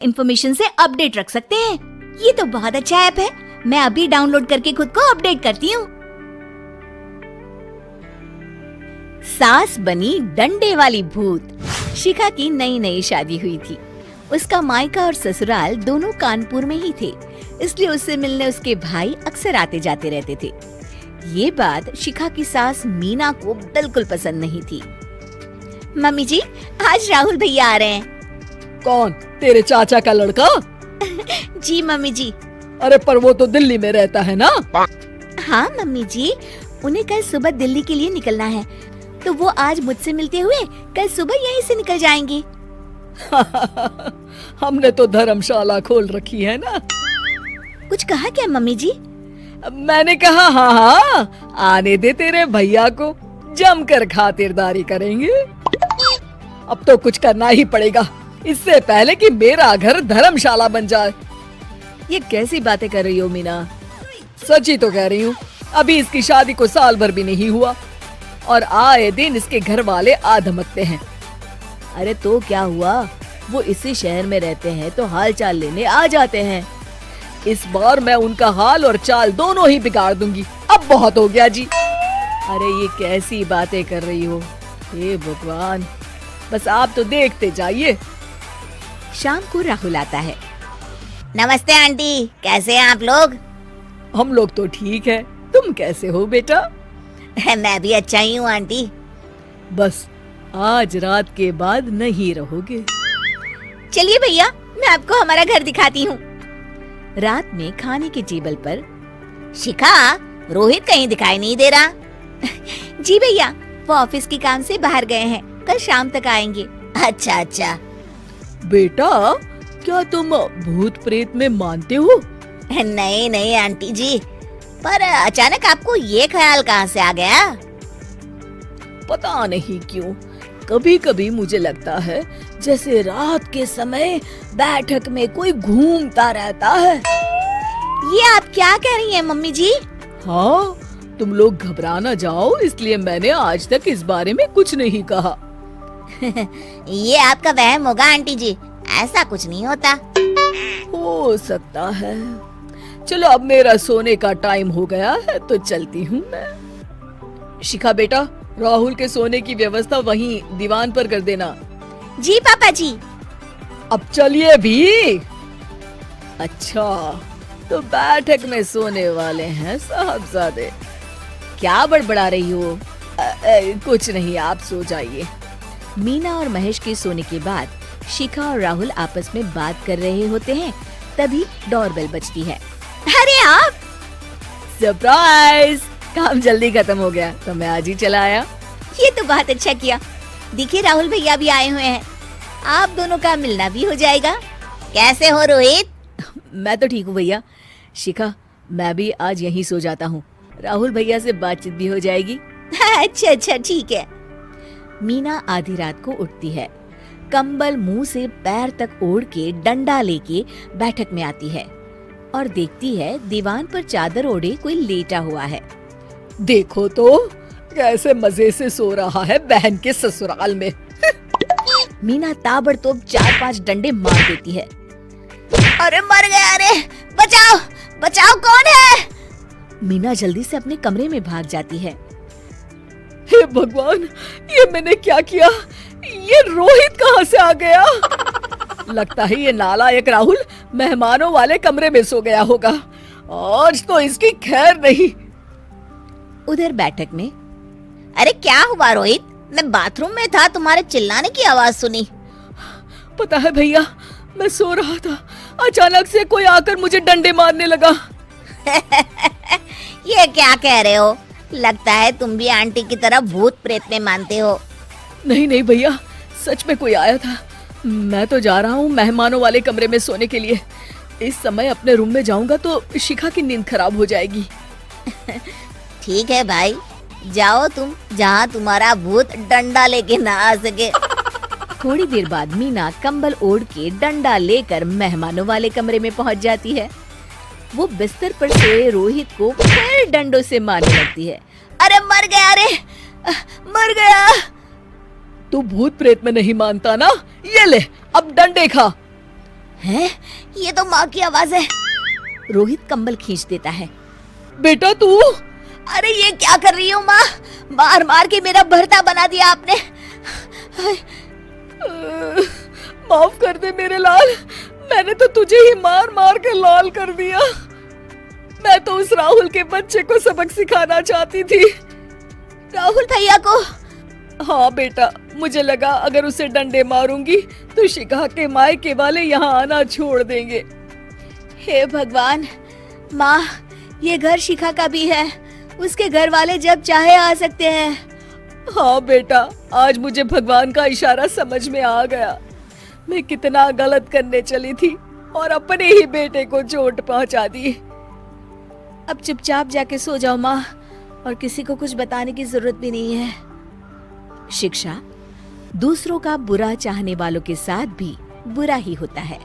Information से update रख सकते हैं। ये तो बहुत अच्छा ऐप है, मैं अभी डाउनलोड करके खुद को अपडेट करती हूँ। सास बनी डंडे वाली भूत। शिखा की नई नई शादी हुई थी। उसका मायका और ससुराल दोनों कानपुर में ही थे, इसलिए उससे मिलने उसके भाई अक्सर आते जाते रहते थे। ये बात शिखा की सास मीना को बिल्कुल पसंद नहीं थी। मम्मी जी, आज राहुल भैया आ रहे हैं। कौन? तेरे चाचा का लड़का? जी मम्मी जी। अरे पर वो तो दिल्ली में रहता है ना? हाँ मम्मी जी, उन्हें कल सुबह दिल्ली के लिए निकलना है, तो वो आज मुझसे मिलते हुए कल सुबह यहीं से निकल जाएंगे। हमने तो धर्मशाला खोल रखी है ना। कुछ कहा क्या मम्मी जी? मैंने कहा हाँ, आने दे तेरे भैया को, जमकर खातिरदारी करेंगे। अब तो कुछ करना ही पड़ेगा, इससे पहले कि मेरा घर धर्मशाला बन जाए। ये कैसी बातें कर रही हो मीना? सच ही तो कह रही हूँ। अभी इसकी शादी को साल भर भी नहीं हुआ और आए दिन इसके घर वाले आधमकते हैं। अरे तो क्या हुआ, वो इसी शहर में रहते हैं तो हाल चाल लेने आ जाते हैं। इस बार मैं उनका हाल और चाल दोनों ही बिगाड़ दूंगी। अब बहुत हो गया जी। अरे ये कैसी बातें कर रही हो, हे भगवान, बस आप तो देखते जाइए। शाम को राहुल आता है। नमस्ते आंटी, कैसे हैं आप लोग? हम लोग तो ठीक है, तुम कैसे हो बेटा? मैं भी अच्छा ही हूँ आंटी। बस आज रात के बाद नहीं रहोगे। चलिए भैया, मैं आपको हमारा घर दिखाती हूँ। रात में खाने के टेबल पर शिखा, रोहित कहीं दिखाई नहीं दे रहा। जी भैया, वो ऑफिस के काम से बाहर गए हैं, कल शाम तक आएंगे। अच्छा अच्छा। बेटा, क्या तुम भूत प्रेत में मानते हो? नहीं नहीं आंटी जी, पर अचानक आपको ये ख्याल कहाँ से आ गया? पता नहीं क्यों, कभी कभी मुझे लगता है जैसे रात के समय बैठक में कोई घूमता रहता है। ये आप क्या कह रही हैं मम्मी जी? हाँ, तुम लोग घबरा ना जाओ, इसलिए मैंने आज तक इस बारे में कुछ नहीं कहा। ये आपका वहम होगा आंटी जी, ऐसा कुछ नहीं होता। हो सकता है। चलो अब मेरा सोने का टाइम हो गया है तो चलती हूँ मैं। शिखा बेटा, राहुल के सोने की व्यवस्था वहीं दीवान पर कर देना। जी पापा जी। अब चलिए भी। अच्छा, तो बैठक में सोने वाले हैं साहबजादे। क्या बड़बड़ा रही हो? कुछ नहीं, आप सो जाइए। मीना और महेश के सोने के बाद शिखा और राहुल आपस में बात कर रहे होते हैं, तभी डोरबेल बजती है। अरे आप! सरप्राइज! काम जल्दी खत्म हो गया तो मैं आज ही चला आया। ये तो बहुत अच्छा किया। देखिए राहुल भैया भी आए हुए हैं, आप दोनों का मिलना भी हो जाएगा। कैसे हो रोहित? मैं तो ठीक हूँ भैया। शिखा, मैं भी आज यहीं सो जाता हूँ, राहुल भैया से बातचीत भी हो जाएगी। अच्छा अच्छा ठीक है। मीना आधी रात को उठती है, कंबल मुंह से पैर तक ओढ़ के डंडा लेके बैठक में आती है और देखती है दीवान पर चादर ओढ़े कोई लेटा हुआ है। देखो तो कैसे मजे से सो रहा है बहन के ससुराल में। मीना ताबड़तोड़ 4-5 डंडे मार देती है। अरे मर गया, अरे बचाओ बचाओ, कौन है? मीना जल्दी से अपने कमरे में भाग जाती है। हे भगवान, ये मैंने क्या किया? ये रोहित कहाँ से आ गया? लगता है ये नालायक राहुल मेहमानों वाले कमरे में सो गया होगा। आज तो इसकी खैर नहीं। उधर बैठक में, अरे क्या हुआ रोहित? मैं बाथरूम में था, तुम्हारे चिल्लाने की आवाज सुनी। पता है भैया, मैं सो रहा था, अचानक से कोई आकर मुझे डंडे मारने लगा। ये क्या कह रहे हो? लगता है तुम भी आंटी की तरह भूत प्रेत में मानते हो। नहीं नहीं भैया, सच में कोई आया था। मैं तो जा रहा हूँ मेहमानों वाले कमरे में सोने के लिए। इस समय अपने रूम में जाऊंगा तो शिखा की नींद खराब हो जाएगी। ठीक है भाई, जाओ तुम, जहाँ तुम्हारा भूत डंडा लेके ना आ सके। थोड़ी देर बाद मीना कंबल ओढ़ के डंडा लेकर मेहमानों वाले कमरे में पहुँच जाती है। वो बिस्तर पर सोए रोहित को फिर डंडों से मारने लगती है। अरे मर गया, अरे मर गया। तू भूत प्रेत में नहीं मानता ना? ये ले, अब डंडे खा। हैं? ये तो माँ की आवाज है। रोहित कंबल खींच देता है। बेटा तू? अरे ये क्या कर रही हो माँ? मार मार के मेरा भरता बना दिया आपने। माफ कर दे मेरे लाल, मैंने तो तुझे ही मार मार के लाल कर दिया। मैं तो उस राहुल के बच्चे को सबक सिखाना चाहती थी। राहुल भैया को? हाँ बेटा, मुझे लगा अगर उसे डंडे मारूंगी तो शिखा के मायके वाले यहाँ आना छोड़ देंगे। हे भगवान, माँ ये घर शिखा का भी है, उसके घर वाले जब चाहे आ सकते हैं। हाँ बेटा, आज मुझे भगवान का इशारा समझ में आ गया। मैं कितना गलत करने चली थी और अपने ही बेटे को चोट पहुंचा दी। अब चुपचाप जाके सो जाओ माँ, और किसी को कुछ बताने की जरूरत भी नहीं है। शिक्षा दूसरों का बुरा चाहने वालों के साथ भी बुरा ही होता है।